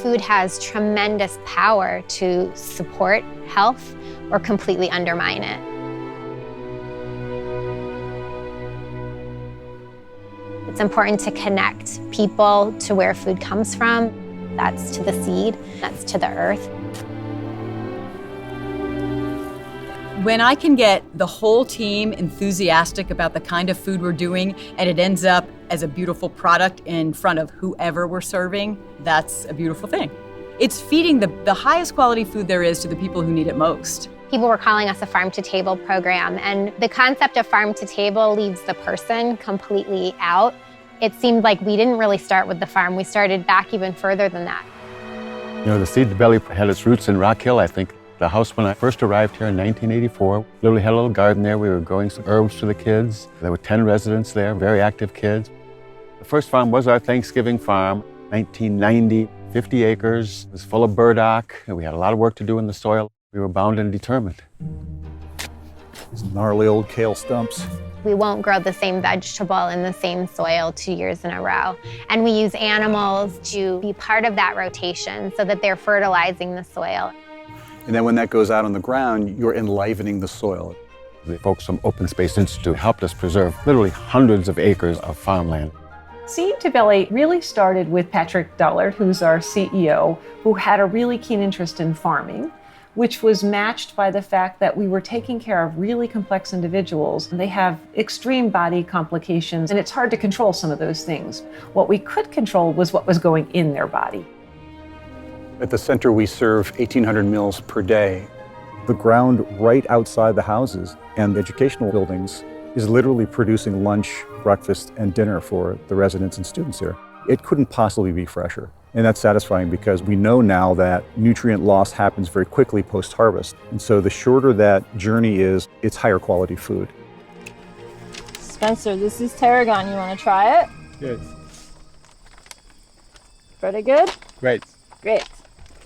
Food has tremendous power to support health or completely undermine it. It's important to connect people to where food comes from. That's to the seed, that's to the earth. When I can get the whole team enthusiastic about the kind of food we're doing and it ends up as a beautiful product in front of whoever we're serving, that's a beautiful thing. It's feeding the highest quality food there is to the people who need it most. People were calling us a farm-to-table program, and the concept of farm-to-table leaves the person completely out. It seemed like we didn't really start with the farm. We started back even further than that. You know, the Seed to Belly had its roots in Rock Hill, I think. The house when I first arrived here in 1984, literally had a little garden there. We were growing some herbs for the kids. There were 10 residents there, very active kids. The first farm was our Thanksgiving farm, 1990, 50 acres. It was full of burdock, and we had a lot of work to do in the soil. We were bound and determined. These gnarly old kale stumps. We won't grow the same vegetable in the same soil 2 years in a row. And we use animals to be part of that rotation so that they're fertilizing the soil. And then when that goes out on the ground, you're enlivening the soil. The folks from Open Space Institute helped us preserve literally hundreds of acres of farmland. Seed to Belly really started with Patrick Dullard, who's our CEO, who had a really keen interest in farming, which was matched by the fact that we were taking care of really complex individuals. They have extreme body complications, and it's hard to control some of those things. What we could control was what was going in their body. At the center, we serve 1,800 meals per day. The ground right outside the houses and the educational buildings is literally producing lunch, breakfast, and dinner for the residents and students here. It couldn't possibly be fresher. And that's satisfying because we know now that nutrient loss happens very quickly post-harvest. And so the shorter that journey is, it's higher quality food. Spencer, this is tarragon. You want to try it? Yes. Pretty good? Great. Great.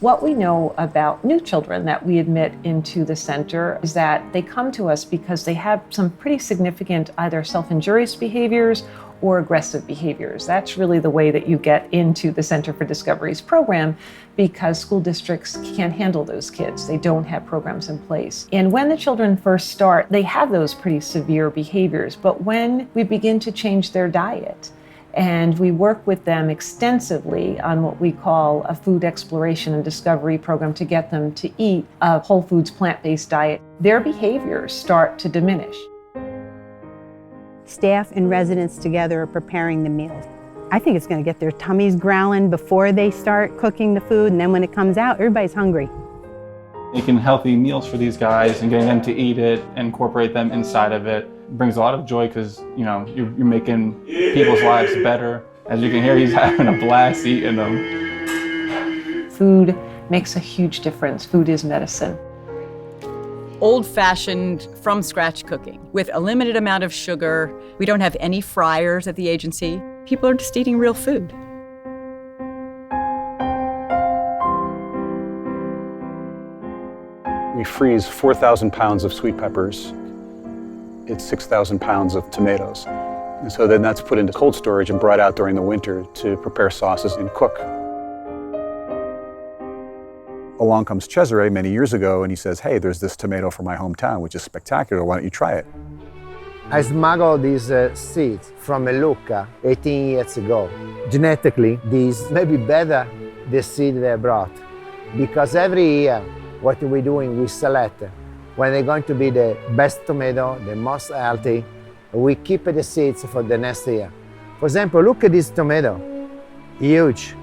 What we know about new children that we admit into the center is that they come to us because they have some pretty significant either self-injurious behaviors or aggressive behaviors. That's really the way that you get into the Center for Discovery's program, because school districts can't handle those kids. They don't have programs in place. And when the children first start, they have those pretty severe behaviors. But when we begin to change their diet, and we work with them extensively on what we call a food exploration and discovery program to get them to eat a whole foods plant-based diet, their behaviors start to diminish. Staff and residents together are preparing the meals. I think it's going to get their tummies growling before they start cooking the food, and then when it comes out, everybody's hungry. Making healthy meals for these guys and getting them to eat it, incorporate them inside of it, brings a lot of joy because, you know, you're making people's lives better. As you can hear, he's having a blast eating them. Food makes a huge difference. Food is medicine. Old-fashioned, from-scratch cooking with a limited amount of sugar. We don't have any fryers at the agency. People are just eating real food. We freeze 4,000 pounds of sweet peppers. It's 6,000 pounds of tomatoes. And so then that's put into cold storage and brought out during the winter to prepare sauces and cook. Along comes Cesare many years ago and he says, hey, there's this tomato from my hometown, which is spectacular. Why don't you try it? I smuggled these seeds from Melucca 18 years ago. Genetically, these may be better the seed they brought, because every year what we're doing, we select when they're going to be the best tomato, the most healthy. We keep the seeds for the next year. For example, look at this tomato, huge.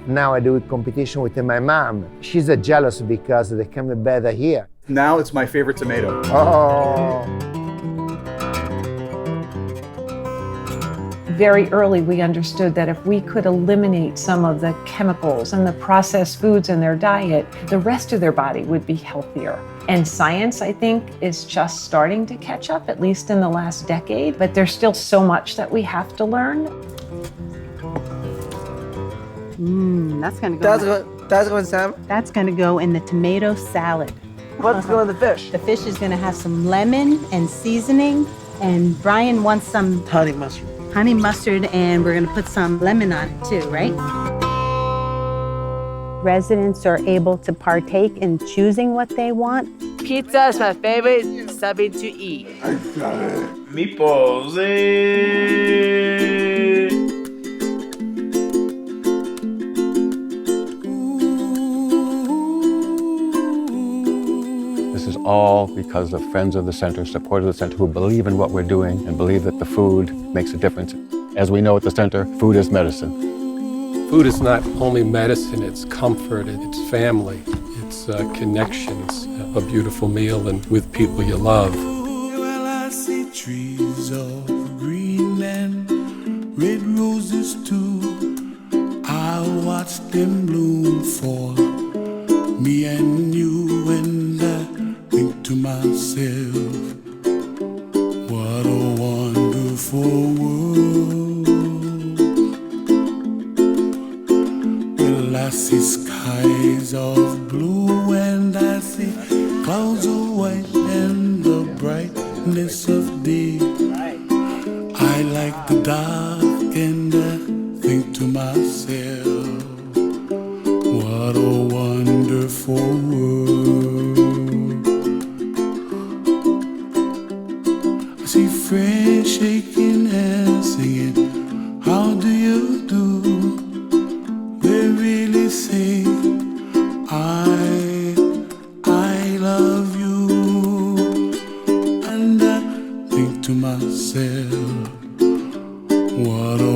Now I do a competition with my mom. She's jealous because they come better here. Now it's my favorite tomato. Oh. Very early, we understood that if we could eliminate some of the chemicals and the processed foods in their diet, the rest of their body would be healthier. And science, I think, is just starting to catch up, at least in the last decade, but there's still so much that we have to learn. That's gonna go. That's going Sam. That's gonna go in the tomato salad. What's going in the fish? The fish is gonna have some lemon and seasoning, and Brian wants some Honey mustard. honey mustard, and we're gonna put some lemon on it too, right? residents are able to partake in choosing what they want. Pizza is my favorite something to eat. Meatballs, This is all because of friends of the center, supporters of the center who believe in what we're doing and believe that the food makes a difference. As we know at the center, food is medicine. Food is not only medicine, it's comfort, it's family, it's connections, a beautiful meal and with people you love. Well, I see trees of green and red roses too. I watch them bloom for me and you, and I think to myself, what a wonderful world. Well, I see skies of blue and I see clouds of white and the brightness of day. I like the dark and I think to myself, what a wonderful world. I see friends shaking hands singing, how do you do? They really say, I love you. And I think to myself, what a